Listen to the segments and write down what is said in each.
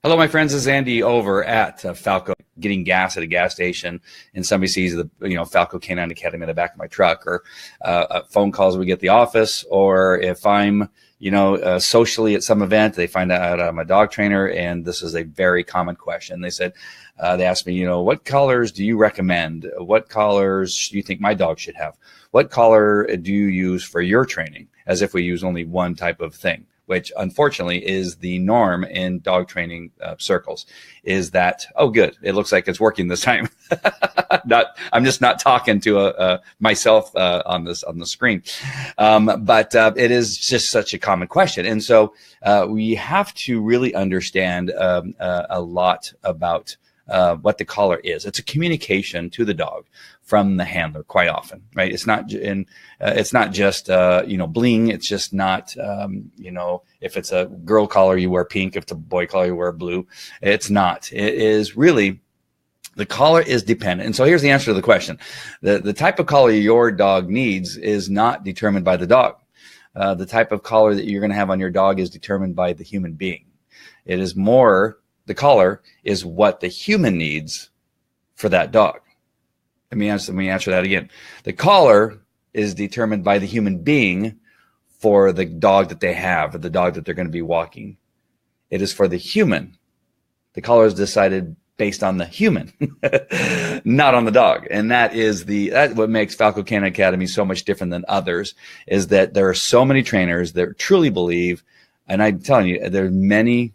Hello, my friends. This is Andy over at Falco, getting gas at a gas station, and somebody sees the Falco Canine Academy in the back of my truck, or phone calls we get at the office, or if I'm socially at some event, they find out I'm a dog trainer, and this is a very common question. They said, they asked me, what collars do you recommend? What collars do you think my dog should have? What collar do you use for your training? As if we use only one type of thing, which unfortunately is the norm in dog training circles, is that, oh, good, it looks like it's working this time. I'm just not talking to myself on the screen. But it is just such a common question. And so we have to really understand a lot about what the collar is. It's a communication to the dog from the handler quite often, right? It's not just bling. It's just not if it's a girl collar you wear pink, if it's a boy collar you wear blue. It's not. It is really, the collar is dependent. And so here's the answer to the question. The type of collar your dog needs is not determined by the dog. The type of collar that you're going to have on your dog is determined by the human being. It is more, the collar is what the human needs for that dog. Let me answer that again. The collar is determined by the human being for the dog that they have, or the dog that they're going to be walking. It is for the human. The collar is decided based on the human, not on the dog. And that's what makes Falco Canine Academy so much different than others, is that there are so many trainers that truly believe, and I'm telling you, there are many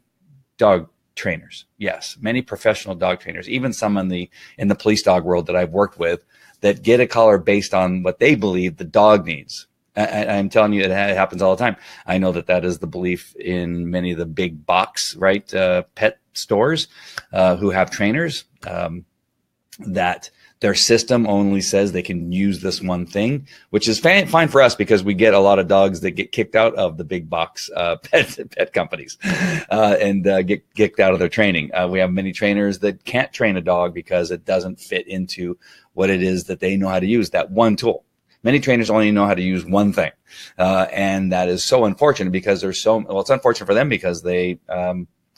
dog trainers. Yes, many professional dog trainers, even some in the police dog world that I've worked with, that get a collar based on what they believe the dog needs. I'm telling you, it happens all the time. I know that is the belief in many of the big box, pet stores who have trainers, that their system only says they can use this one thing, which is fine for us because we get a lot of dogs that get kicked out of the big box pet companies and get kicked out of their training. We have many trainers that can't train a dog because it doesn't fit into what it is that they know how to use, that one tool. Many trainers only know how to use one thing. And that is so unfortunate because it's unfortunate for them because they,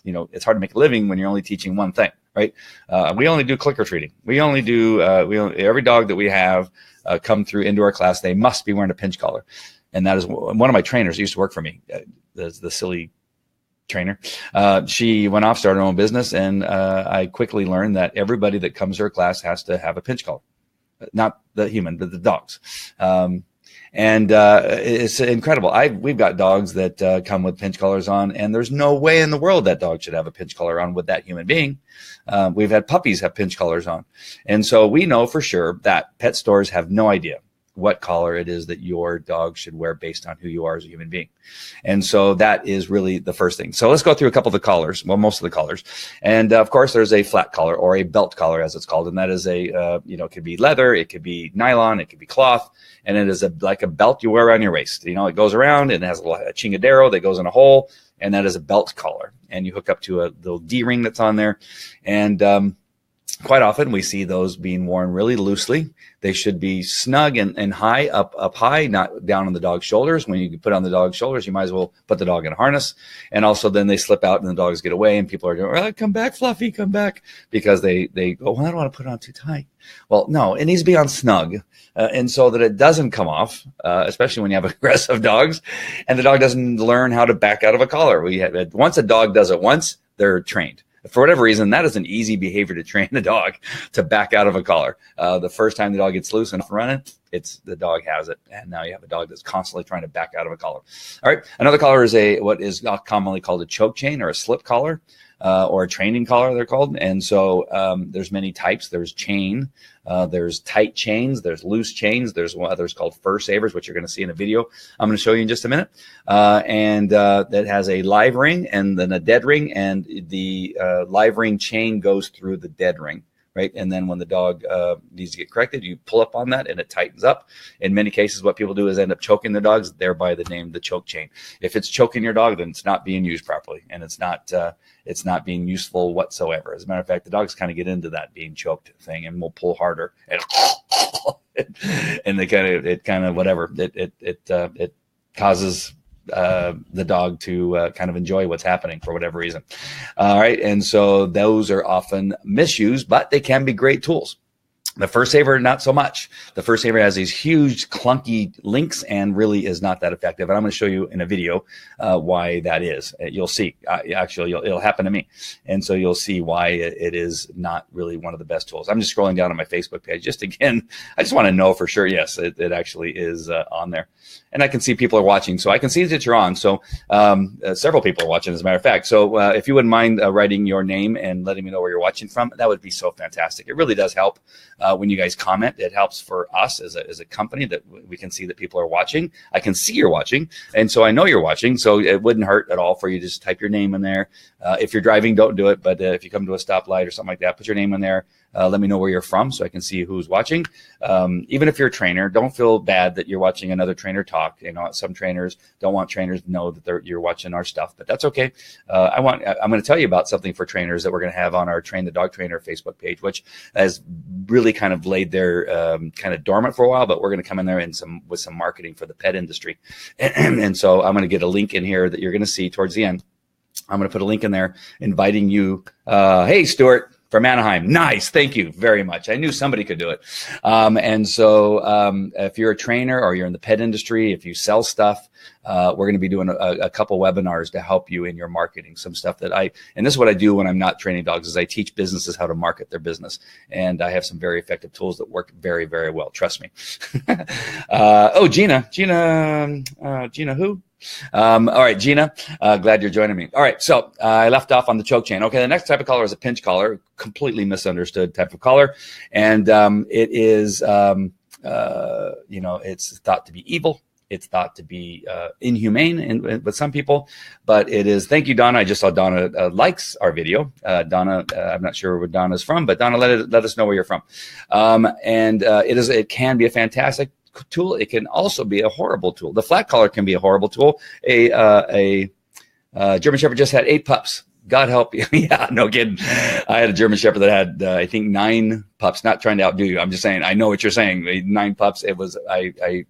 it's hard to make a living when you're only teaching one thing. Right? We only do clicker treating. Every dog that we have come through into our class, they must be wearing a pinch collar. And that is one of my trainers who used to work for me, the silly trainer. She went off, started her own business, and I quickly learned that everybody that comes to her class has to have a pinch collar. Not the human, but the dogs. And it's incredible. We've got dogs that come with pinch collars on, and there's no way in the world that dog should have a pinch collar on with that human being. We've had puppies have pinch collars on. And so we know for sure that pet stores have no idea what collar it is that your dog should wear based on who you are as a human being. And so that is really the first thing. So let's go through a couple of the collars, well, most of the collars. And of course, there's a flat collar or a belt collar, as it's called. And that is it could be leather, it could be nylon, it could be cloth. And it is like a belt you wear around your waist. It goes around and it has a chingadero that goes in a hole. And that is a belt collar. And you hook up to a little D-ring that's on there. And quite often we see those being worn really loosely. They should be snug and high, up high, not down on the dog's shoulders. When you put on the dog's shoulders, you might as well put the dog in a harness. And also then they slip out and the dogs get away and people are going, come back, Fluffy, come back. Because they go, well, I don't want to put it on too tight. Well, no, it needs to be on snug. And so that it doesn't come off, especially when you have aggressive dogs and the dog doesn't learn how to back out of a collar. Once a dog does it once, they're trained. For whatever reason, that is an easy behavior to train the dog to back out of a collar. The first time the dog gets loose and running, the dog has it. And now you have a dog that's constantly trying to back out of a collar. All right. Another collar is what is commonly called a choke chain or a slip collar. Or a training collar, they're called. And so there's many types. There's chain, there's tight chains, there's loose chains, there's others called fur savers, which you're going to see in a video I'm going to show you in just a minute. And that has a live ring and then a dead ring, and the live ring chain goes through the dead ring. Right. And then when the dog needs to get corrected, you pull up on that and it tightens up. In many cases, what people do is end up choking the dogs, thereby the name, the choke chain. If it's choking your dog, then it's not being used properly and it's not being useful whatsoever. As a matter of fact, the dogs kind of get into that being choked thing and will pull harder and it causes the dog to kind of enjoy what's happening for whatever reason. All right. And so those are often misused, but they can be great tools. The Fur Saver, not so much. The Fur Saver has these huge clunky links and really is not that effective. And I'm going to show you in a video why that is. You'll see. Actually, it'll happen to me. And so you'll see why it is not really one of the best tools. I'm just scrolling down on my Facebook page. Just again, I just want to know for sure. Yes, it actually is on there. And I can see people are watching. So I can see that you're on. So several people are watching, as a matter of fact. So if you wouldn't mind writing your name and letting me know where you're watching from, that would be so fantastic. It really does help. When you guys comment, it helps for us as a company that we can see that people are watching. I can see you're watching, and so I know you're watching, so it wouldn't hurt at all for you to just type your name in there. If you're driving, don't do it, but if you come to a stoplight or something like that, put your name in there. Let me know where you're from so I can see who's watching. Even if you're a trainer, don't feel bad that you're watching another trainer talk. You know, some trainers don't want trainers to know that you're watching our stuff, but that's okay. I'm going to tell you about something for trainers that we're going to have on our Train the Dog Trainer Facebook page, which has really kind of laid there kind of dormant for a while, but we're going to come in there with some marketing for the pet industry. And so I'm going to get a link in here that you're going to see towards the end. I'm going to put a link in there inviting you. Hey, Stuart. From Anaheim. Nice. Thank you very much. I knew somebody could do it. And so if you're a trainer or you're in the pet industry, if you sell stuff, we're going to be doing a couple webinars to help you in your marketing. Some stuff that and this is what I do when I'm not training dogs, is I teach businesses how to market their business. And I have some very effective tools that work very, very well. Trust me. Gina who? All right, Gina, glad you're joining me. All right, so I left off on the choke chain. Okay, the next type of collar is a pinch collar, completely misunderstood type of collar. And it is, it's thought to be evil. It's thought to be inhumane with some people, but it is. Thank you, Donna. I just saw Donna likes our video. Donna, I'm not sure where Donna's from, but Donna, let us know where you're from. It can be a fantastic tool. It can also be a horrible tool. The flat collar can be a horrible tool. A German Shepherd just had 8 pups. God help you. Yeah, no kidding. I had a German Shepherd that had, I think, 9 pups. Not trying to outdo you. I'm just saying, I know what you're saying. 9 pups. It was, I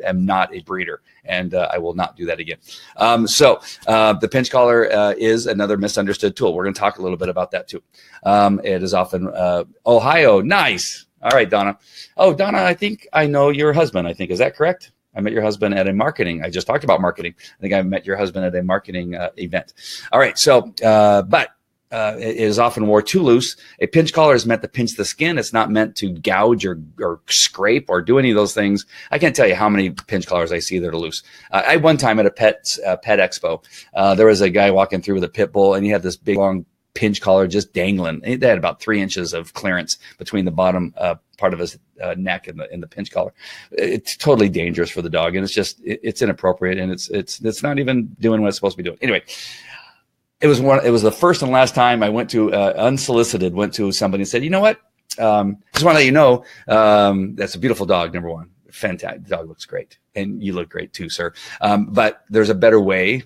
am not a breeder, and I will not do that again. The pinch collar is another misunderstood tool. We're going to talk a little bit about that too. It is often, Ohio. Nice. All right, Donna. Oh, Donna, I think I know your husband, I think. Is that correct? I met your husband at a marketing. I just talked about marketing. I think I met your husband at a marketing event. All right. So, it is often wore too loose. A pinch collar is meant to pinch the skin. It's not meant to gouge or scrape or do any of those things. I can't tell you how many pinch collars I see that are loose. I one time at a pet expo, there was a guy walking through with a pit bull, and he had this big long pinch collar just dangling. They had about 3 inches of clearance between the bottom part of his neck and the pinch collar. It's totally dangerous for the dog, and it's inappropriate, and it's not even doing what it's supposed to be doing. Anyway, it was the first and last time I went to unsolicited went to somebody and said, you know what? Just want to let you know that's a beautiful dog. Number one, fantastic. The dog looks great, and you look great too, sir. But there's a better way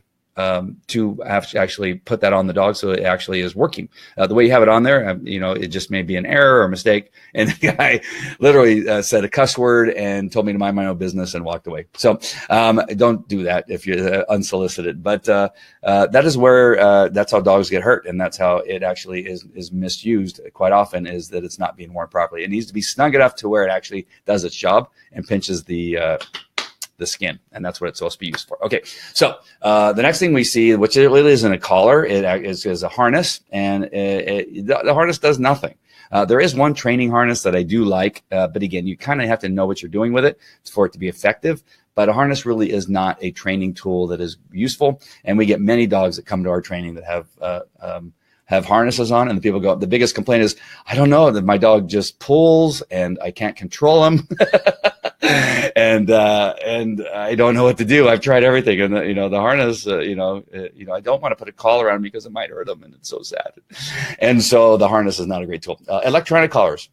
to actually put that on the dog so it actually is working. The way you have it on there, it just may be an error or a mistake. And the guy literally said a cuss word and told me to mind my own business and walked away. So don't do that if you're unsolicited. But that is where that's how dogs get hurt, and that's how it actually is misused quite often, is that it's not being worn properly. It needs to be snug enough to where it actually does its job and pinches the skin, and that's what it's supposed to be used for. Okay, so the next thing we see, which it really isn't a collar, it is a harness, and the harness does nothing. There is one training harness that I do like, but again, you kind of have to know what you're doing with it for it to be effective. But a harness really is not a training tool that is useful, and we get many dogs that come to our training that have harnesses on, and the people go, the biggest complaint is, I don't know, that my dog just pulls and I can't control him. and I don't know what to do. I've tried everything, and the harness, I don't want to put a collar on him because it might hurt him, and it's so sad. And so the harness is not a great tool. Electronic collars.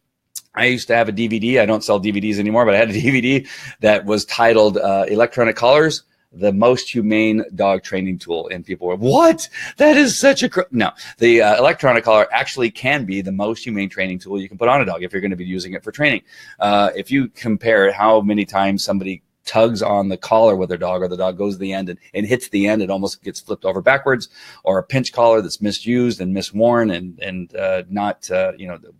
I used to have a DVD. I don't sell DVDs anymore, but I had a DVD that was titled Electronic Collars, the most humane dog training tool. And people were, what? That is such a... No, the electronic collar actually can be the most humane training tool you can put on a dog if you're going to be using it for training. If you compare how many times somebody tugs on the collar with their dog, or the dog goes to the end and hits the end, it almost gets flipped over backwards, or a pinch collar that's misused and misworn and not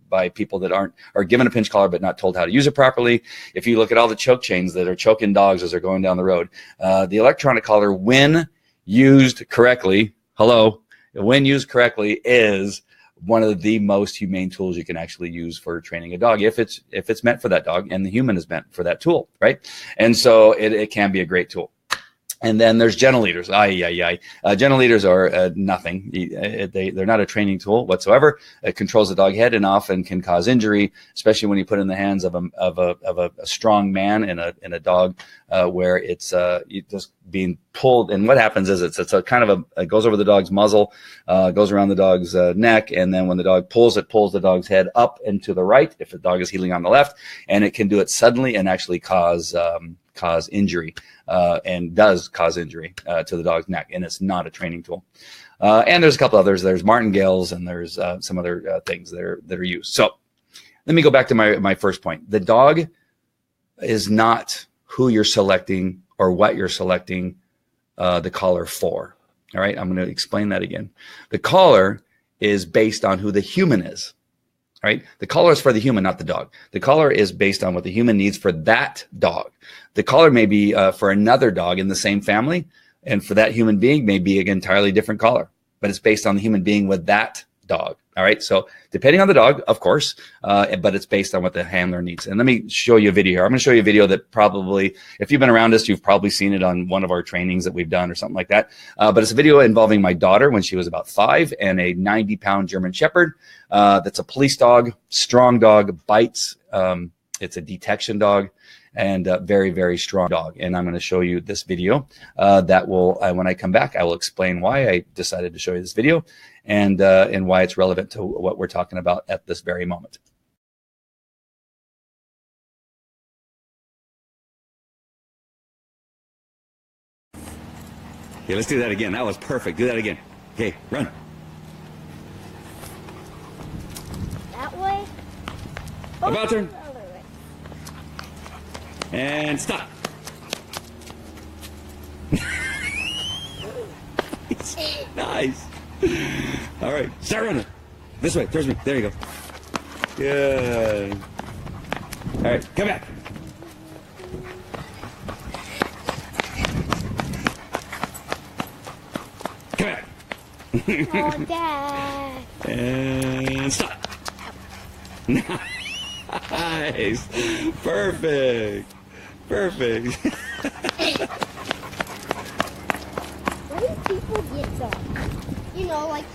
by people that are given a pinch collar but not told how to use it properly. If you look at all the choke chains that are choking dogs as they're going down the road, the electronic collar, when used correctly, when used correctly, is one of the most humane tools you can actually use for training a dog, if it's meant for that dog and the human is meant for that tool, right? And so it can be a great tool. And then there's gentle leaders. Gentle leaders are nothing. They're not a training tool whatsoever. It controls the dog head and often can cause injury, especially when you put it in the hands of a strong man in a dog where it's just being pulled. And what happens is it's a kind of it goes over the dog's muzzle, goes around the dog's neck, and then when the dog pulls, it pulls the dog's head up and to the right if the dog is heeling on the left, and it can do it suddenly and actually cause injury. And does cause injury to the dog's neck, and it's not a training tool. And there's a couple others. There's martingales, and there's some other things that are used. So let me go back to my first point. The dog is not who you're selecting or what you're selecting the collar for. All right, I'm going to explain that again. The collar is based on who the human is. Right? The collar is for the human, not the dog. The collar is based on what the human needs for that dog. The collar may be for another dog in the same family, and for that human being may be an entirely different collar, but it's based on the human being with that dog. All right. So depending on the dog, of course, but it's based on what the handler needs. And let me show you a video here. I'm going to show you a video that probably, if you've been around us, you've probably seen it on one of our trainings that we've done or something like that. But it's a video involving my daughter when she was about 5 and a 90-pound German Shepherd. That's a police dog, strong dog, bites. It's a detection dog, and a very, very strong dog. And I'm going to show you this video that will, when I come back, I will explain why I decided to show you this video and why it's relevant to what we're talking about at this very moment. Okay, let's do that again. That was perfect. Do that again. Okay, run. That way? About turn. And stop. Nice. All right, start running. This way, towards me. There you go. Good. All right, come back. Come back. Oh, Dad. And stop. Nice. Perfect. Perfect. Where do people get them? You know, like,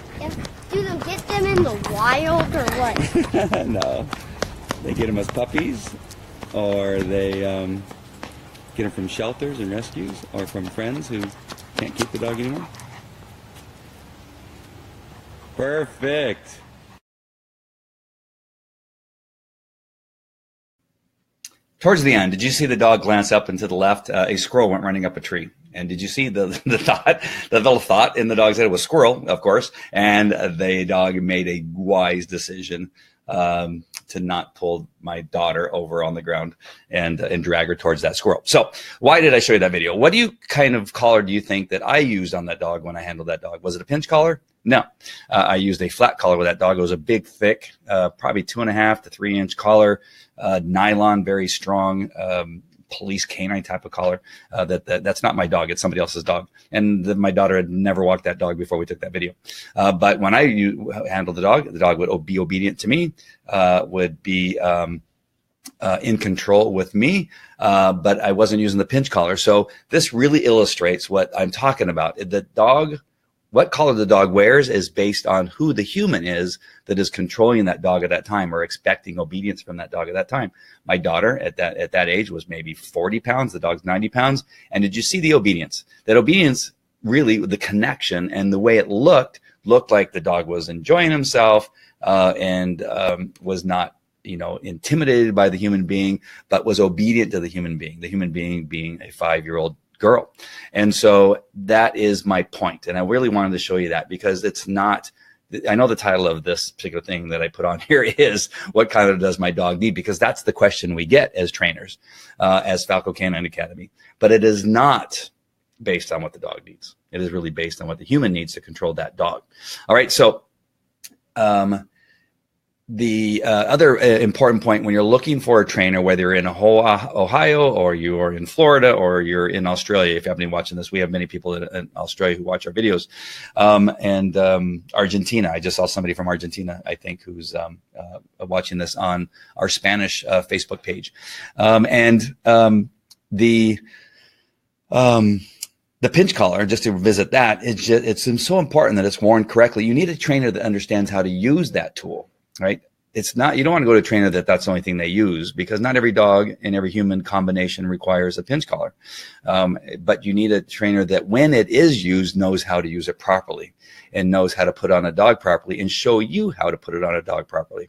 do them get them in the wild or what? No. They get them as puppies, or they get them from shelters and rescues, or from friends who can't keep the dog anymore. Perfect. Towards the end, did you see the dog glance up and to the left? A squirrel went running up a tree. And did you see the little thought in the dog's head? It was squirrel, of course. And the dog made a wise decision to not pull my daughter over on the ground and drag her towards that squirrel. So why did I show you that video? What kind of collar do you think that I used on that dog when I handled that dog? Was it a pinch collar? No, I used a flat collar with that dog. It was a big, thick, probably 2.5 to 3 inch collar, nylon, very strong, police canine type of collar. That's not my dog. It's somebody else's dog. And my daughter had never walked that dog before we took that video. But when I handled the dog would be obedient to me, would be in control with me, but I wasn't using the pinch collar. So this really illustrates what I'm talking about. The dog, what collar the dog wears is based on who the human is that is controlling that dog at that time or expecting obedience from that dog at that time. My daughter at that age was maybe 40 pounds. The dog's 90 pounds. And did you see the obedience? That obedience, really, the connection and the way it looked like the dog was enjoying himself and was not, intimidated by the human being, but was obedient to the human being being a 5-year-old girl. And so that is my point. And I really wanted to show you that because it's not I know the title of this particular thing that I put on here is what collar does my dog need? Because that's the question we get as trainers, as Falco Canine Academy. But it is not based on what the dog needs. It is really based on what the human needs to control that dog. All right. So, the other important point when you're looking for a trainer, whether you're in Ohio or you're in Florida or you're in Australia, if you haven't been watching this, we have many people in Australia who watch our videos, and Argentina. I just saw somebody from Argentina, I think, who's watching this on our Spanish Facebook page. The pinch collar, just to visit that, it's so important that it's worn correctly. You need a trainer that understands how to use that tool. Right? It's not, you don't want to go to a trainer that's the only thing they use, because not every dog and every human combination requires a pinch collar. But you need a trainer that when it is used knows how to use it properly and knows how to put on a dog properly and show you how to put it on a dog properly.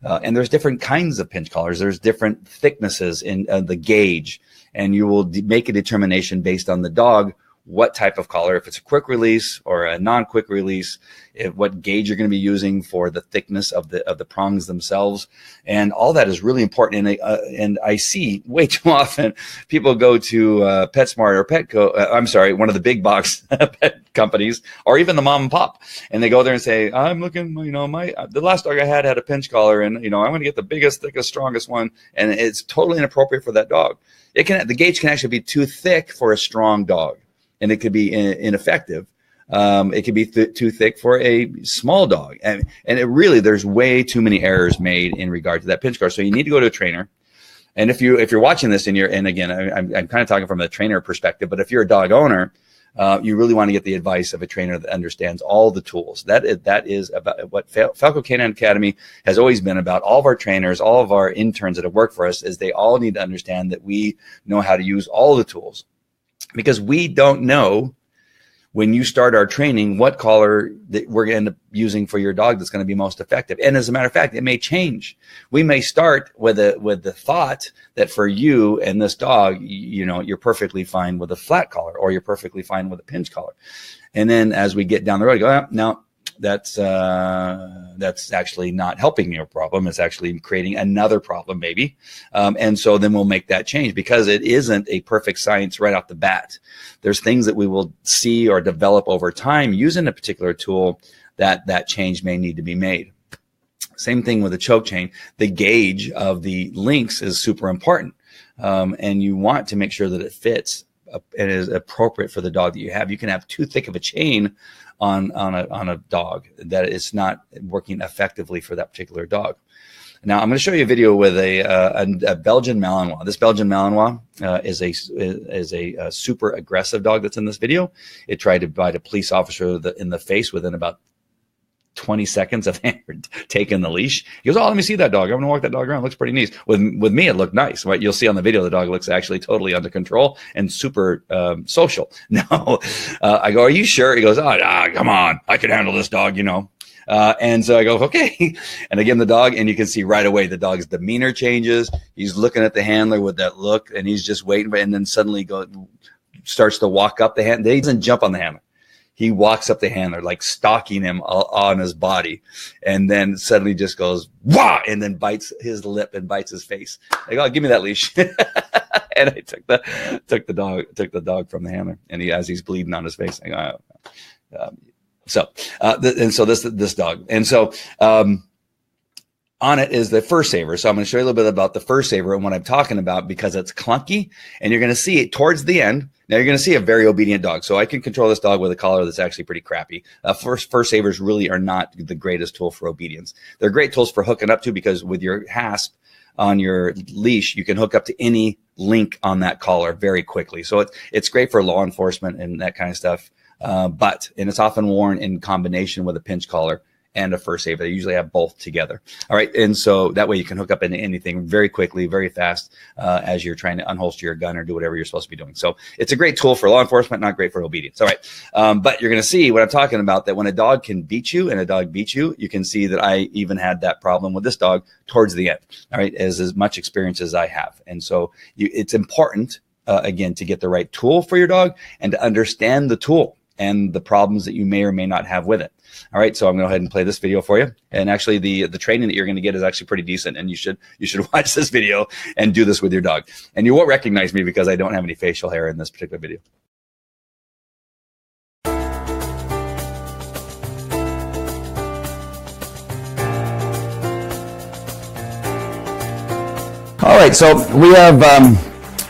And there's different kinds of pinch collars. There's different thicknesses in the gauge, and you will make a determination based on the dog what type of collar, if it's a quick release or a non-quick release, what gauge you're going to be using for the thickness of the prongs themselves. And all that is really important. And I see way too often people go to PetSmart or Petco, one of the big box pet companies, or even the mom and pop. And they go there and say, I'm looking, the last dog I had a pinch collar, and, I want to get the biggest, thickest, strongest one. And it's totally inappropriate for that dog. The gauge can actually be too thick for a strong dog, and it could be ineffective. It could be too thick for a small dog. And it really, there's way too many errors made in regard to that pinch collar. So you need to go to a trainer. And if you're watching this and again, I'm kind of talking from a trainer perspective, but if you're a dog owner, you really want to get the advice of a trainer that understands all the tools. That is about what Falco Canine Academy has always been about. All of our trainers, all of our interns that have worked for us, is they all need to understand that we know how to use all the tools. Because we don't know when you start our training what collar that we're going to end up using for your dog that's going to be most effective. And as a matter of fact, it may change. We may start with the thought that for you and this dog, you're perfectly fine with a flat collar, or you're perfectly fine with a pinch collar. And then as we get down the road, go, no, that's actually not helping your problem. It's actually creating another problem, maybe. And so then we'll make that change, because it isn't a perfect science right off the bat. There's things that we will see or develop over time using a particular tool that change may need to be made. Same thing with a choke chain. The gauge of the links is super important. And you want to make sure that it fits and is appropriate for the dog that you have. You can have too thick of a chain on a dog that it's not working effectively for that particular dog. Now I'm going to show you a video with a Belgian Malinois. This Belgian Malinois is a super aggressive dog that's in this video. It tried to bite a police officer in the face within about 20 seconds of taking the leash. He goes, oh, let me see that dog. I'm going to walk that dog around. It looks pretty nice. With me, it looked nice. What you'll see on the video, the dog looks actually totally under control and super social. No, I go, are you sure? He goes, come on. I can handle this dog, And so I go, okay. And again, the dog, and you can see right away the dog's demeanor changes. He's looking at the handler with that look, and he's just waiting. And then suddenly starts to walk up the handler. He doesn't jump on the handler. He walks up the handler, like stalking him on his body, and then suddenly just goes, wah, and then bites his lip and bites his face. I go, give me that leash. And I took the dog from the handler, and as he's bleeding on his face, I go, so this dog. And so, on it is the Fur Saver. So I'm going to show you a little bit about the Fur Saver and what I'm talking about, because it's clunky, and you're going to see it towards the end. Now you're going to see a very obedient dog. So I can control this dog with a collar that's actually pretty crappy. Fur Savers really are not the greatest tool for obedience. They're great tools for hooking up to, because with your hasp on your leash, you can hook up to any link on that collar very quickly. So it's great for law enforcement and that kind of stuff. And it's often worn in combination with a pinch collar and a Fur Saver. They usually have both together. All right. And so that way you can hook up into anything very quickly, very fast, as you're trying to unholster your gun or do whatever you're supposed to be doing. So it's a great tool for law enforcement, not great for obedience. All right. But you're going to see what I'm talking about, that when a dog can beat you and a dog beats you, you can see that I even had that problem with this dog towards the end. All right. As much experience as I have. And so it's important, again, to get the right tool for your dog and to understand the tool and the problems that you may or may not have with it. All right, so I'm going to go ahead and play this video for you. And actually, the training that you're going to get is actually pretty decent, and you should watch this video and do this with your dog. And you won't recognize me because I don't have any facial hair in this particular video. All right, so we have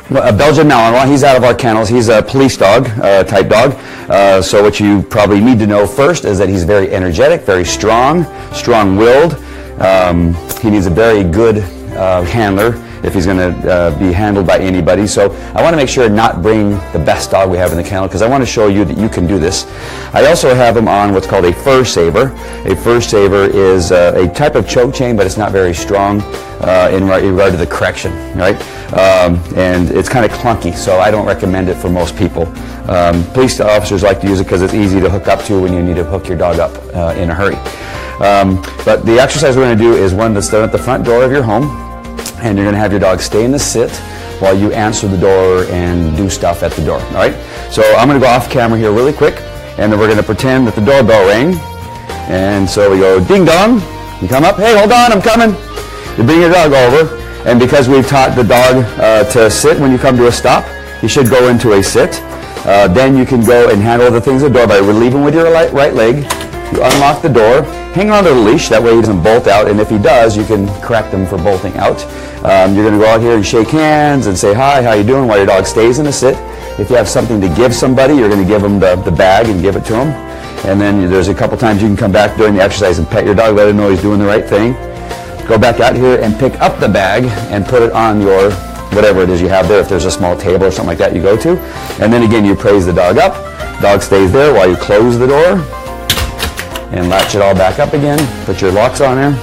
a Belgian Malinois. He's out of our kennels. He's a police dog type dog. So what you probably need to know first is that he's very energetic, very strong-willed. He needs a very good handler if he's going to be handled by anybody. So I want to make sure not bring the best dog we have in the kennel, because I want to show you that you can do this. I also have him on what's called a fur saver. A fur saver is a type of choke chain, but it's not very strong in regard to the correction, right? And it's kind of clunky, so I don't recommend it for most people. Police officers like to use it because it's easy to hook up to when you need to hook your dog up in a hurry. But the exercise we're going to do is one that's done at the front door of your home, and you're going to have your dog stay in the sit while you answer the door and do stuff at the door. All right? So I'm going to go off camera here really quick, and then we're going to pretend that the doorbell rang. And so we go ding dong. You come up. Hey, hold on, I'm coming. You bring your dog over, and because we've taught the dog to sit when you come to a stop, he should go into a sit. Then you can go and handle the things at the door by relieving with your right leg. You unlock the door, hang on to the leash, that way he doesn't bolt out, and if he does, you can correct him for bolting out. You're going to go out here and shake hands and say, hi, how you doing, while your dog stays in the sit. If you have something to give somebody, you're going to give them the bag and give it to them. And then there's a couple times you can come back during the exercise and pet your dog, let him know he's doing the right thing. Go back out here and pick up the bag and put it on your whatever it is you have there. If there's a small table or something like that you go to. And then again, you praise the dog up. Dog stays there while you close the door. And latch it all back up again, put your locks on there,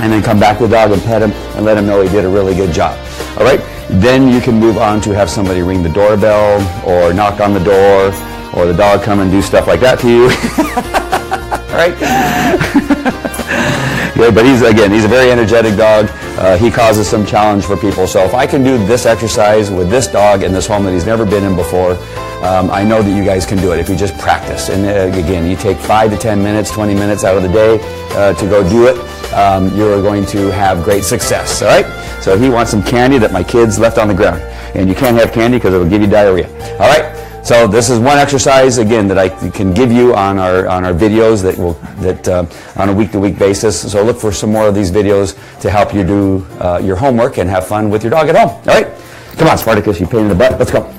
and then come back to the dog and pet him and let him know he did a really good job. All right, then you can move on to have somebody ring the doorbell or knock on the door, or the dog come and do stuff like that to you. All right? Yeah, but he's a very energetic dog. He causes some challenge for people. So if I can do this exercise with this dog in this home that he's never been in before, I know that you guys can do it if you just practice. And again, you take 5 to 10 minutes, 20 minutes out of the day to go do it. You're going to have great success, all right? So he wants some candy that my kids left on the ground. And you can't have candy because it will give you diarrhea, all right? So this is one exercise, again, that I can give you on our videos on a week-to-week basis. So look for some more of these videos to help you do your homework and have fun with your dog at home, all right? Come on, Spartacus, you pain in the butt. Let's go.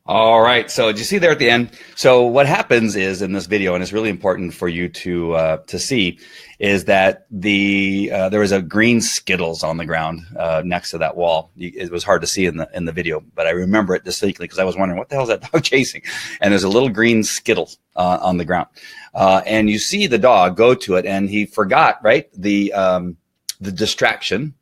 All right, so did you see there at the end? So what happens is in this video, and it's really important for you to see, is that there was a green Skittles on the ground next to that wall. It was hard to see in the video, but I remember it distinctly because I was wondering what the hell is that dog chasing? And there's a little green Skittles on the ground, and you see the dog go to it, and he forgot, right? The distraction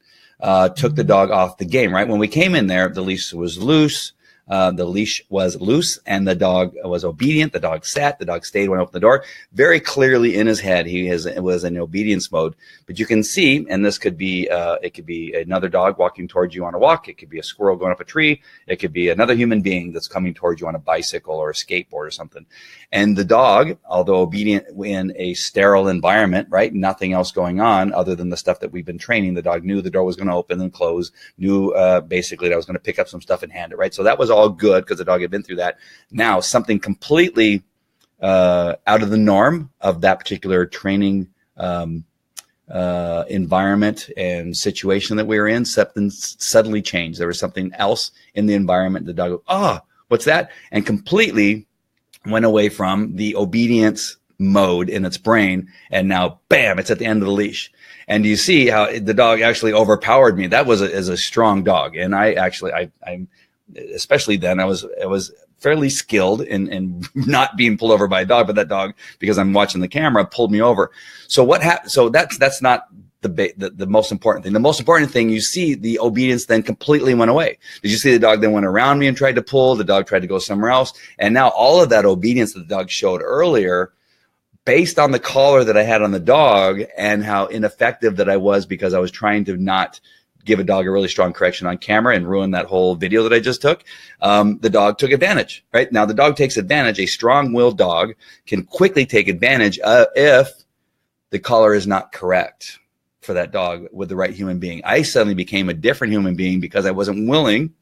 took the dog off the game, right? When we came in there, the leash was loose. The leash was loose and the dog was obedient. The dog sat, the dog stayed when I opened the door. Very clearly in his head, it was in obedience mode. But you can see, and this could be, it could be another dog walking towards you on a walk. It could be a squirrel going up a tree. It could be another human being that's coming towards you on a bicycle or a skateboard or something. And the dog, although obedient in a sterile environment, right? Nothing else going on other than the stuff that we've been training. The dog knew the door was going to open and close, knew basically that I was going to pick up some stuff and hand it, right? So that was all good because the dog had been through that. Now something completely out of the norm of that particular training environment and situation that we were in, something suddenly changed. There was something else in the environment. The dog goes, oh, what's that? And completely went away from the obedience mode in its brain, and now bam, it's at the end of the leash. And you see how the dog actually overpowered me. That was a strong dog, and I'm especially then I was fairly skilled in not being pulled over by a dog, but that dog, because I'm watching the camera, pulled me over. So what happened? So that's not the most important thing. The most important thing, you see the obedience then completely went away. Did you see the dog then went around me and tried to pull? The dog tried to go somewhere else. And now all of that obedience that the dog showed earlier, based on the collar that I had on the dog and how ineffective that I was because I was trying to not give a dog a really strong correction on camera and ruin that whole video that I just took, the dog took advantage, right? Now the dog takes advantage. A strong-willed dog can quickly take advantage if the collar is not correct for that dog with the right human being. I suddenly became a different human being because I wasn't willing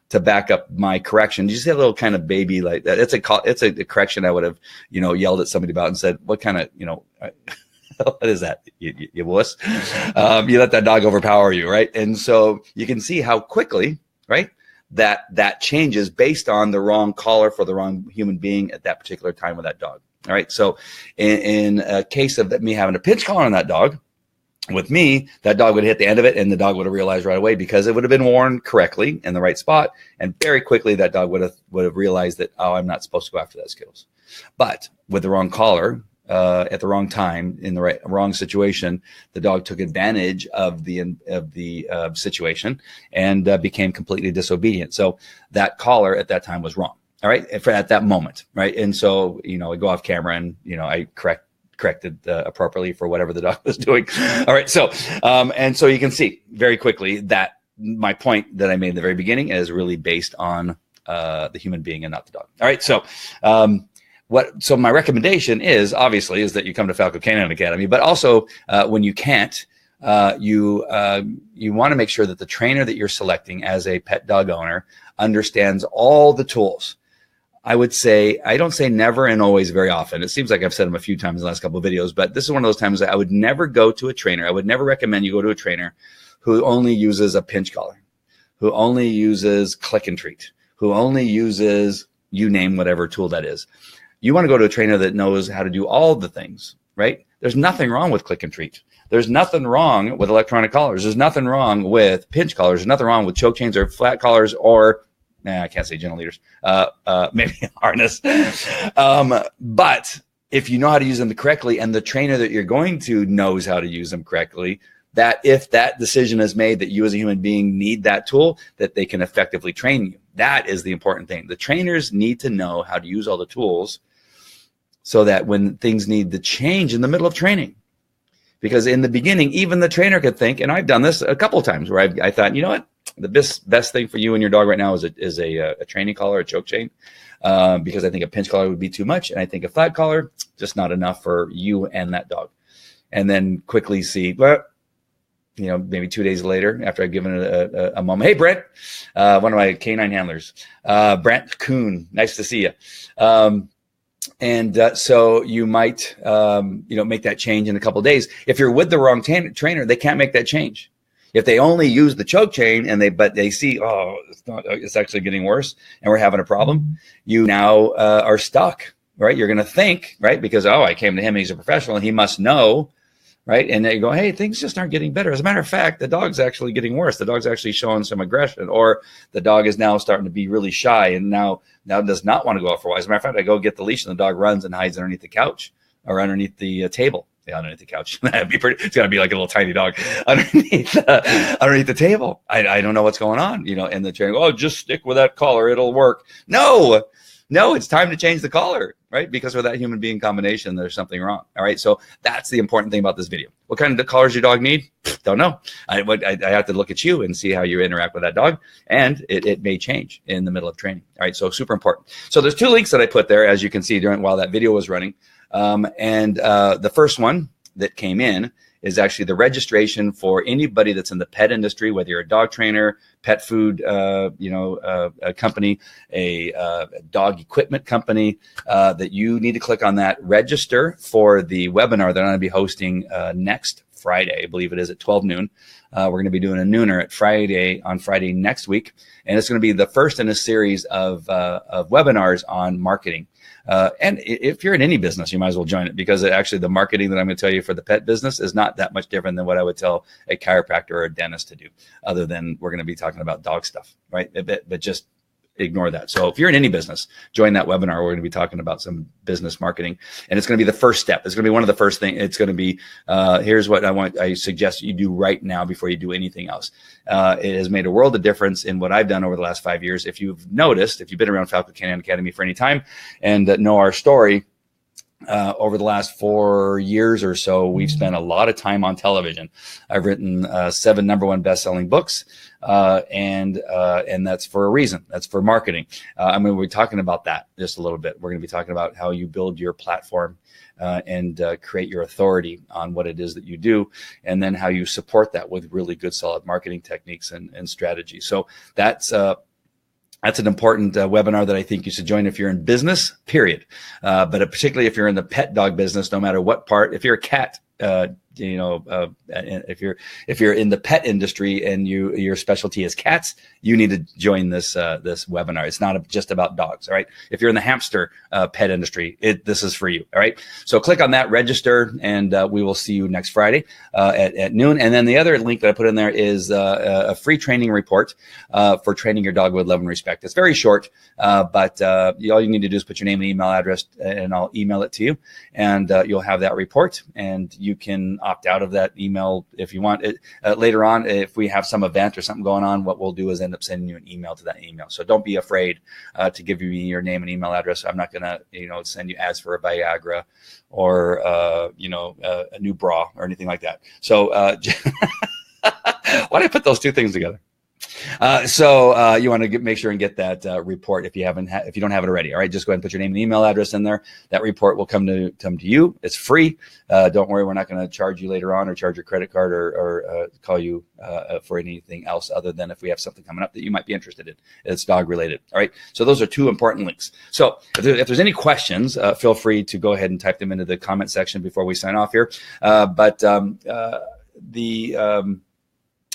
to back up my correction. You see a little kind of baby like that. It's a correction I would have, yelled at somebody about and said, what kind of, what is that? You wuss. You let that dog overpower you, right? And so you can see how quickly, right, that changes based on the wrong collar for the wrong human being at that particular time with that dog. All right. So in a case of me having a pinch collar on that dog, with me, that dog would hit the end of it and the dog would have realized right away because it would have been worn correctly in the right spot. And very quickly that dog would have realized that, oh, I'm not supposed to go after that Skittles. But with the wrong collar, at the wrong time in the wrong situation, the dog took advantage of the situation and became completely disobedient. So that collar at that time was wrong. All right. At that moment. Right. And so, I go off camera and, I corrected appropriately for whatever the dog was doing. All right. So, and so you can see very quickly that my point that I made in the very beginning is really based on the human being and not the dog. All right. So, so my recommendation is that you come to Falco Canine Academy, but also when you can't, you want to make sure that the trainer that you're selecting as a pet dog owner understands all the tools. I would say, I don't say never and always very often. It seems like I've said them a few times in the last couple of videos, but this is one of those times that I would never go to a trainer. I would never recommend you go to a trainer who only uses a pinch collar, who only uses click and treat, who only uses, you name whatever tool that is. You want to go to a trainer that knows how to do all the things, right? There's nothing wrong with click and treat. There's nothing wrong with electronic collars. There's nothing wrong with pinch collars. There's nothing wrong with choke chains or flat collars or I can't say gentle leaders, maybe harness. But if you know how to use them correctly and the trainer that you're going to knows how to use them correctly, that if that decision is made that you as a human being need that tool, that they can effectively train you. That is the important thing. The trainers need to know how to use all the tools so that when things need to change in the middle of training, because in the beginning, even the trainer could think, and I've done this a couple of times where I thought, you know what? The best thing for you and your dog right now is a training collar, a choke chain, because I think a pinch collar would be too much, and I think a flat collar just not enough for you and that dog. And then quickly see, well, maybe 2 days later, after I've given it a moment, hey Brent, one of my canine handlers, Brent Kuhn, nice to see you. So you might make that change in a couple of days. If you're with the wrong trainer, they can't make that change. If they only use the choke chain but they see, oh, it's actually getting worse and we're having a problem, you now are stuck, right? You're going to think, right? Because, I came to him, he's a professional and he must know, right? And they go, hey, things just aren't getting better. As a matter of fact, the dog's actually getting worse. The dog's actually showing some aggression, or the dog is now starting to be really shy and now does not want to go out for a while. As a matter of fact, I go get the leash and the dog runs and hides underneath the couch or underneath the table. Yeah, underneath the couch. That'd be pretty. It's got to be like a little tiny dog underneath the table. I don't know what's going on, and the trainer, just stick with that collar. It'll work. No, it's time to change the collar, right? Because with that human being combination, there's something wrong. All right. So that's the important thing about this video. What kind of collars your dog need? Don't know. I have to look at you and see how you interact with that dog. And it may change in the middle of training. All right. So super important. So there's 2 links that I put there, as you can see while that video was running. The first one that came in is actually the registration for anybody that's in the pet industry, whether you're a dog trainer, pet food, a company, a dog equipment company, that you need to click on that, register for the webinar that I'm going to be hosting next Friday. I believe it is at 12 noon. We're going to be doing a nooner on Friday next week. And it's going to be the first in a series of webinars on marketing. And if you're in any business, you might as well join it, because actually the marketing that I'm going to tell you for the pet business is not that much different than what I would tell a chiropractor or a dentist to do, other than we're going to be talking about dog stuff, right? But just ignore that. So if you're in any business, join that webinar. We're going to be talking about some business marketing, and it's going to be the first step. It's going to be one of the first things. It's going to be, here's what I suggest you do right now before you do anything else. It has made a world of difference in what I've done over the last 5 years. If you've noticed, if you've been around Falco Canine Academy for any time and know our story, over the last 4 years or so, we've spent a lot of time on television. I've written 7 #1 best-selling books, and that's for a reason. That's for marketing. I'm going to be talking about that just a little bit. We're going to be talking about how you build your platform and create your authority on what it is that you do, and then how you support that with really good, solid marketing techniques and strategies. So that's an important webinar that I think you should join if you're in business, period. But particularly if you're in the pet dog business, no matter what part. If you're a cat, if you're in the pet industry and your specialty is cats, you need to join this webinar. It's not just about dogs. All right. If you're in the hamster pet industry, this is for you. All right. So click on that, register, and we will see you next Friday at noon. And then the other link that I put in there is a free training report for training your dog with love and respect. It's very short, but all you need to do is put your name and email address, and I'll email it to you, and you'll have that report, and you can opt out of that email if you want it. Later on, if we have some event or something going on, what we'll do is end up sending you an email to that email. So don't be afraid to give me your name and email address. I'm not going to, send you ads for a Viagra or, a new bra or anything like that. So why did I put those two things together? So you want to make sure and get that report if you don't have it already. All right, just go ahead and put your name and email address in there. That report will come to you. It's free. Don't worry, we're not going to charge you later on or charge your credit card or call you for anything else other than if we have something coming up that you might be interested in. It's dog related. All right, so those are 2 important links. So if there's any questions, feel free to go ahead and type them into the comment section before we sign off here.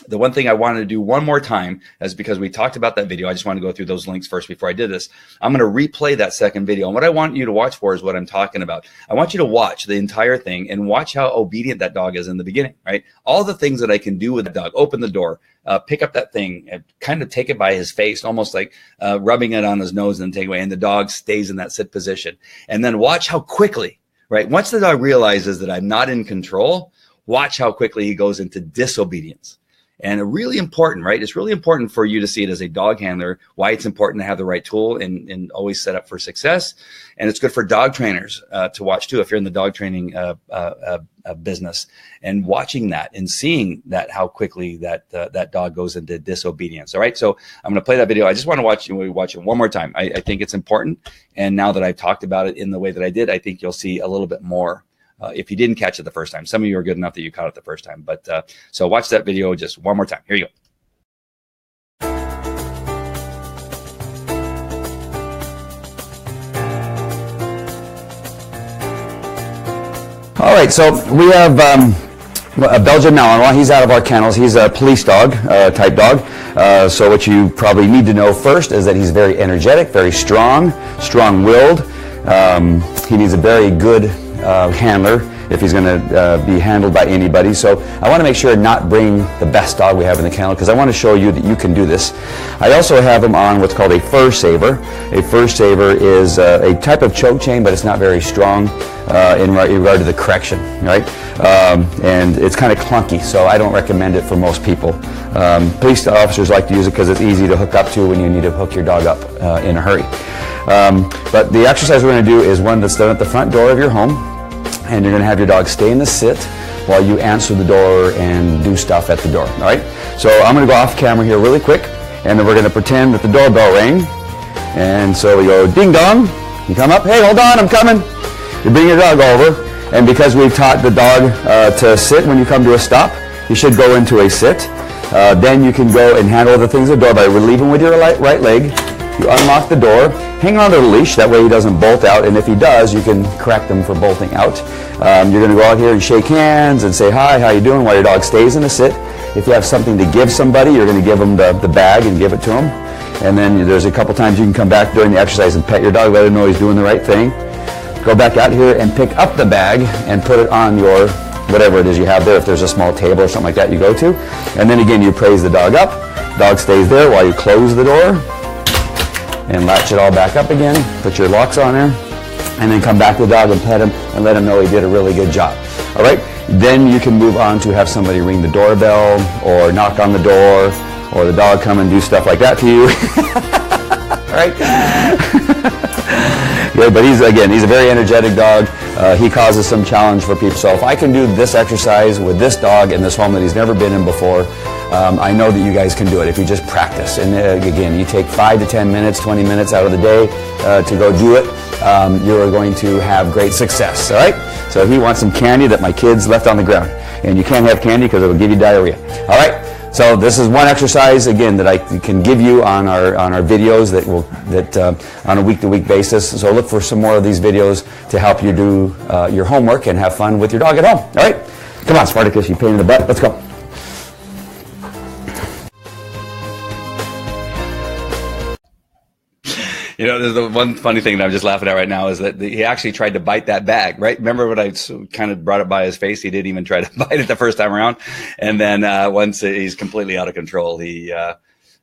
The one thing I wanted to do one more time is because we talked about that video. I just want to go through those links first before I did this. I'm going to replay that second video. And what I want you to watch for is what I'm talking about. I want you to watch the entire thing and watch how obedient that dog is in the beginning, right? All the things that I can do with the dog, open the door, pick up that thing, and kind of take it by his face, almost like rubbing it on his nose and take it away. And the dog stays in that sit position. And then watch how quickly, right? Once the dog realizes that I'm not in control, watch how quickly he goes into disobedience. And really important, right? It's really important for you to see it as a dog handler, why it's important to have the right tool and always set up for success. And it's good for dog trainers to watch too, if you're in the dog training business, and watching that and seeing that how quickly that dog goes into disobedience. All right, so I'm going to play that video. I just want to watch it one more time. I think it's important. And now that I've talked about it in the way that I did, I think you'll see a little bit more. If you didn't catch it the first time. Some of you are good enough that you caught it the first time. But so watch that video just one more time. Here you go. All right, so we have a Belgian Malinois. He's out of our kennels. He's a police dog type dog. So what you probably need to know first is that he's very energetic, very strong-willed. He needs a very good handler if he's going to be handled by anybody. So I want to make sure not bring the best dog we have in the kennel, because I want to show you that you can do this. I also have him on what's called a fur saver. A fur saver is a type of choke chain, but it's not very strong in regard to the correction, right? And it's kind of clunky, so I don't recommend it for most people. Police officers like to use it because it's easy to hook up to when you need to hook your dog up in a hurry. But the exercise we're going to do is one that's done at the front door of your home, and you're going to have your dog stay in the sit while you answer the door and do stuff at the door. All right? So I'm going to go off camera here really quick, and then we're going to pretend that the doorbell rang. And so we go ding dong. You come up. Hey, hold on, I'm coming. You bring your dog over, and because we've taught the dog to sit when you come to a stop, you should go into a sit. Then you can go and handle the things at the door by relieving with your right leg. You unlock the door, hang on to the leash, that way he doesn't bolt out, and if he does, you can correct him for bolting out. You're going to go out here and shake hands and say, hi, how you doing, while your dog stays in the sit. If you have something to give somebody, you're going to give them the bag and give it to them. And then there's a couple times you can come back during the exercise and pet your dog, let him know he's doing the right thing. Go back out here and pick up the bag and put it on your, whatever it is you have there. If there's a small table or something like that, you go to. And then again, you praise the dog up. Dog stays there while you close the door. And latch it all back up again, put your locks on there, and then come back to the dog and pet him and let him know he did a really good job. All right? Then you can move on to have somebody ring the doorbell or knock on the door, or the dog come and do stuff like that to you. All right? Good, but he's a very energetic dog. he causes some challenge for people. So if I can do this exercise with this dog in this home that he's never been in before, I know that you guys can do it if you just practice. And again, you take 5 to 10 minutes, 20 minutes out of the day to go do it. You are going to have great success, all right? So he wants some candy that my kids left on the ground. And you can't have candy because it will give you diarrhea, all right? So this is one exercise, again, that I can give you on our videos that on a week-to-week basis. So look for some more of these videos to help you do your homework and have fun with your dog at home. All right? Come on, Spartacus, you pain in the butt. Let's go. You know, there's the one funny thing that I'm just laughing at right now is that he actually tried to bite that bag, right? Remember when I kind of brought it by his face? He didn't even try to bite it the first time around. And then once he's completely out of control, he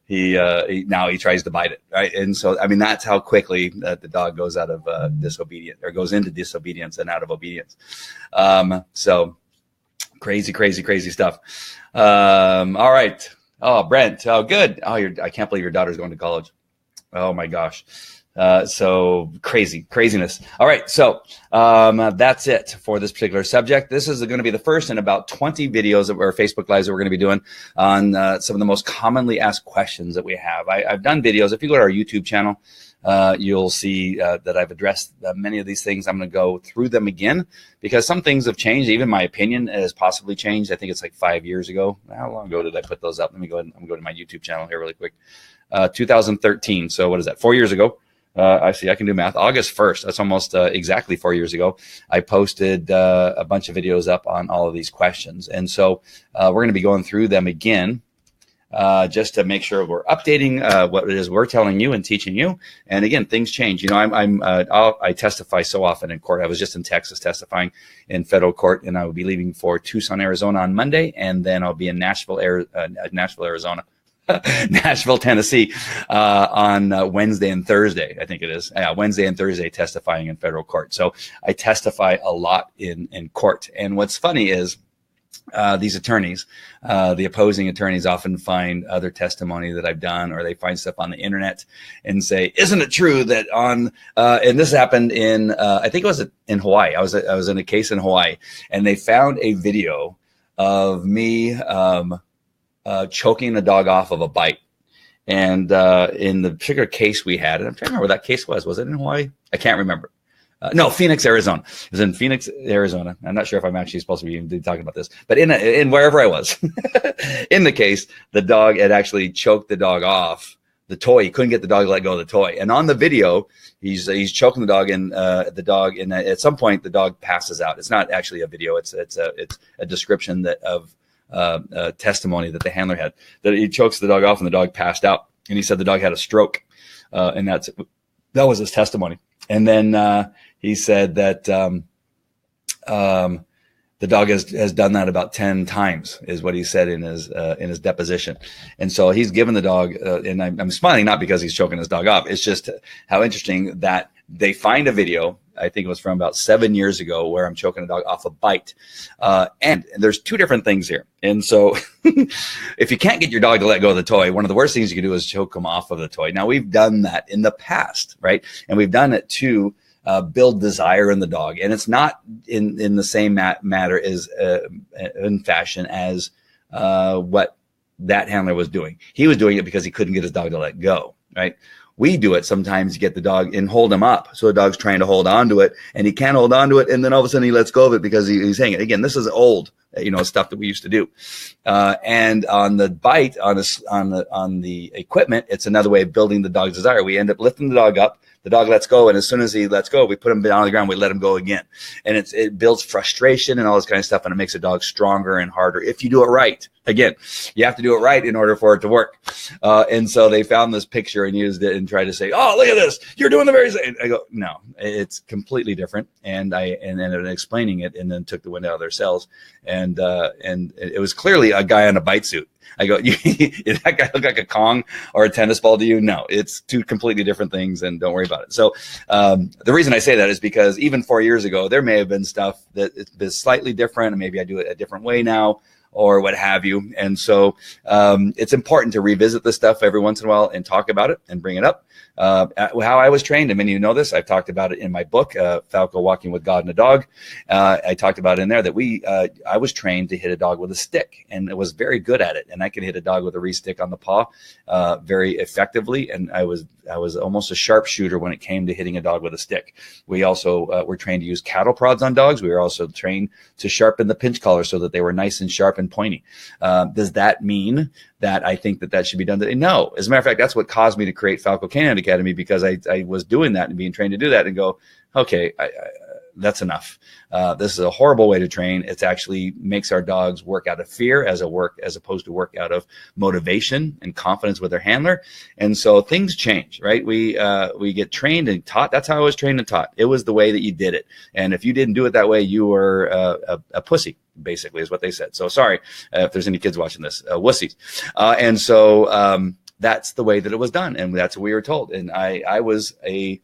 now he tries to bite it, right? And so, I mean, that's how quickly the dog goes out of disobedience, or goes into disobedience and out of obedience. So crazy stuff. All right. Oh, Brent. Oh, good. Oh, I can't believe your daughter's going to college. Oh my gosh. So craziness. All right. So, that's it for this particular subject. This is going to be the first in about 20 videos or Facebook Lives that we're going to be doing on some of the most commonly asked questions that we have. I've done videos. If you go to our YouTube channel, you'll see that I've addressed many of these things. I'm going to go through them again because some things have changed. Even my opinion has possibly changed. I think it's like 5 years ago. How long ago did I put those up? Let me go ahead. I'm going to my YouTube channel here really quick. 2013. So what is that? 4 years ago. I see. I can do math. August 1st. That's almost exactly 4 years ago. I posted a bunch of videos up on all of these questions. And so we're going to be going through them again just to make sure we're updating what it is we're telling you and teaching you. And again, things change. You know, I testify so often in court. I was just in Texas testifying in federal court, and I will be leaving for Tucson, Arizona on Monday, and then I'll be in Nashville, Arizona. Nashville, Tennessee, on Wednesday and Thursday, I think it is. Wednesday and Thursday testifying in federal court. So I testify a lot in court. And what's funny is these attorneys, the opposing attorneys, often find other testimony that I've done, or they find stuff on the internet and say, isn't it true that on, and this happened in, I think it was in Hawaii. I was in a case in Hawaii, and they found a video of me, choking a dog off of a bite. And in the particular case we had, and I'm trying to remember where that case was. Was it in Hawaii? I can't remember. No, Phoenix, Arizona. It was in Phoenix, Arizona. I'm not sure if I'm actually supposed to be talking about this, but in wherever I was, in the case, the dog had actually choked the dog off the toy. He couldn't get the dog to let go of the toy. And on the video, he's choking the dog, and at some point the dog passes out. It's not actually a video. It's a description of testimony that the handler had, that he chokes the dog off and the dog passed out, and he said the dog had a stroke, and that was his testimony. And then he said that the dog has done that about 10 times, is what he said in his deposition. And so he's given the dog, and I'm smiling not because he's choking his dog off. It's just how interesting that they find a video. I think it was from about 7 years ago, where I'm choking a dog off a bite. And there's two different things here. And so if you can't get your dog to let go of the toy, one of the worst things you can do is choke them off of the toy. Now, we've done that in the past, right? And we've done it to build desire in the dog. And it's not in the same matter as in fashion as what that handler was doing. He was doing it because he couldn't get his dog to let go, right? We do it sometimes to get the dog and hold him up. So the dog's trying to hold on to it, and he can't hold on to it. And then all of a sudden he lets go of it because he's hanging. Again, this is old, stuff that we used to do. And on the bite, on the equipment, it's another way of building the dog's desire. We end up lifting the dog up. The dog lets go, and as soon as he lets go, we put him down on the ground. We let him go again, and it builds frustration and all this kind of stuff, and it makes a dog stronger and harder if you do it right. Again, you have to do it right in order for it to work. And so they found this picture and used it and tried to say, "Oh, look at this! You're doing the very same." I go, "No, it's completely different." And I ended up explaining it, and then took the wind out of their sails. And it was clearly a guy in a bite suit. I go, "Does that guy look like a Kong or a tennis ball to you?" No, it's two completely different things, and don't worry about it. So the reason I say that is because even 4 years ago, there may have been stuff that is slightly different, and maybe I do it a different way now. or what have you. And so it's important to revisit this stuff every once in a while and talk about it and bring it up. How I was trained, and many of you know this, I've talked about it in my book, Falco Walking with God and a Dog. I talked about in there that I was trained to hit a dog with a stick, and I was very good at it. And I could hit a dog with a re-stick on the paw very effectively. And I was almost a sharpshooter when it came to hitting a dog with a stick. We also were trained to use cattle prods on dogs. We were also trained to sharpen the pinch collar so that they were nice and sharp and pointy. Does that mean that I think that should be done today? No. As a matter of fact, that's what caused me to create Falco Canine Academy, because I was doing that and being trained to do that and go, okay, that's enough. This is a horrible way to train. It actually makes our dogs work out of fear as opposed to work out of motivation and confidence with their handler. And so things change, right? We get trained and taught. That's how I was trained and taught. It was the way that you did it. And if you didn't do it that way, you were a pussy, basically, is what they said. So sorry if there's any kids watching this, wussies. And so that's the way that it was done. And that's what we were told. And I was a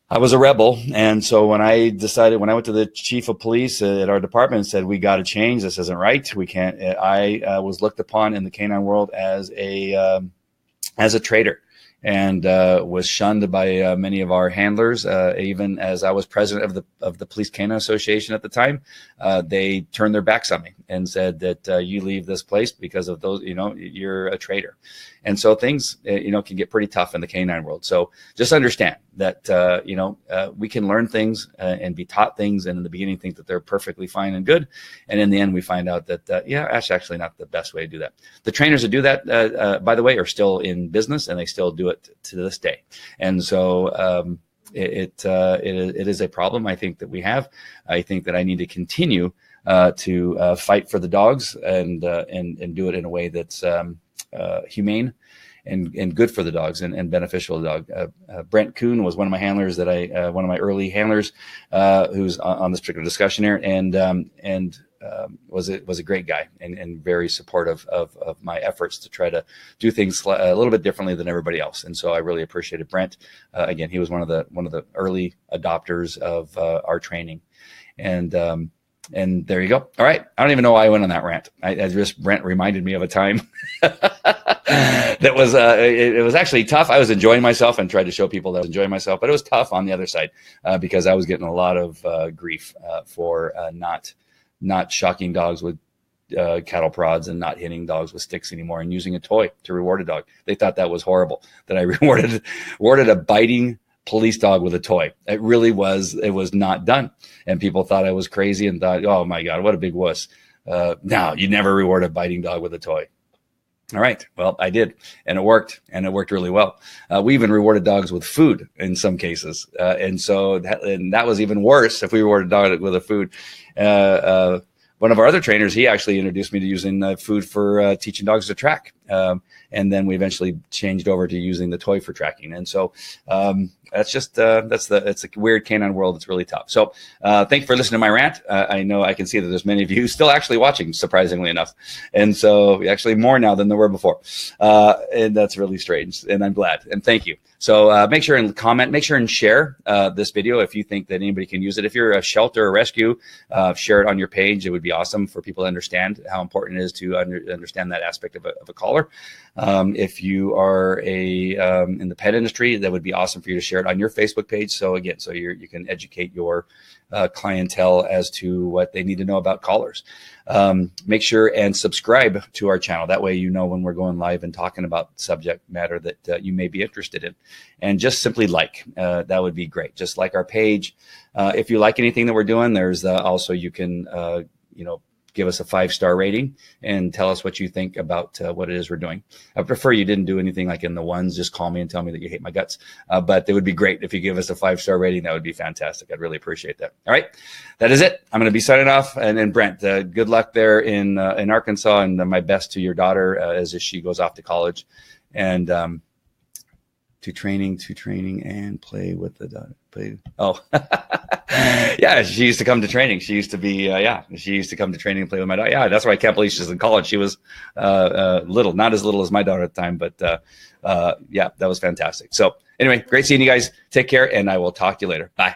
rebel. And so when I went to the chief of police at our department and said, we got to change, this isn't right, we can't, I was looked upon in the canine world as a traitor, and was shunned by many of our handlers. Even as I was president of the Police Canine Association at the time, they turned their backs on me and said that you leave this place because of those, you're a traitor. And so things, can get pretty tough in the canine world. So just understand that, we can learn things and be taught things, and in the beginning think that they're perfectly fine and good. And in the end, we find out that, that's actually not the best way to do that. The trainers that do that, by the way, are still in business, and they still do it to this day. And so it is a problem, I think, that we have. I think that I need to continue to fight for the dogs and do it in a way that's humane and good for the dogs and beneficial to the dog. Brent Kuhn was one of my handlers one of my early handlers, who's on this particular discussion here, and was a great guy and very supportive of my efforts to try to do things a little bit differently than everybody else. And so I really appreciated Brent. Again, he was one of the early adopters of our training. And there you go. All right. I don't even know why I went on that rant. Brent reminded me of a time that was, it was actually tough. I was enjoying myself and tried to show people that I was enjoying myself, but it was tough on the other side, because I was getting a lot of grief for not shocking dogs with cattle prods and not hitting dogs with sticks anymore and using a toy to reward a dog. They thought that was horrible, that I rewarded a biting police dog with a toy. It was not done. And people thought I was crazy and thought, oh my God, what a big wuss. No, you never reward a biting dog with a toy. All right. Well, I did, and it worked really well. We even rewarded dogs with food in some cases. And that was even worse if we rewarded a dog with a food. One of our other trainers, he actually introduced me to using food for teaching dogs to track. And then we eventually changed over to using the toy for tracking. And so it's a weird canine world. It's really tough. So thank you for listening to my rant. I know I can see that there's many of you still actually watching, surprisingly enough. And so actually more now than there were before. And that's really strange. And I'm glad. And thank you. So make sure and comment, make sure and share this video if you think that anybody can use it. If you're a shelter or rescue, share it on your page. It would be awesome for people to understand how important it is to understand that aspect of a collar. If you are in the pet industry, that would be awesome for you to share it on your Facebook page. So again, you can educate your clientele as to what they need to know about collars. Make sure and subscribe to our channel. That way, when we're going live and talking about subject matter that you may be interested in. And just simply that would be great. Just like our page. If you like anything that we're doing, there's also, you can, give us a 5-star rating and tell us what you think about what it is we're doing. I prefer you didn't do anything like in the ones, just call me and tell me that you hate my guts. But it would be great if you give us a 5-star rating. That would be fantastic. I'd really appreciate that. All right. That is it. I'm going to be signing off. And then Brent, good luck there in Arkansas, and my best to your daughter as she goes off to college, and to training and play with the dog. Yeah, she used to come to training. She used to be, she used to come to training and play with my dog. Yeah, that's why I can't believe she's in college. She was little, not as little as my daughter at the time, but that was fantastic. So anyway, great seeing you guys. Take care, and I will talk to you later. Bye.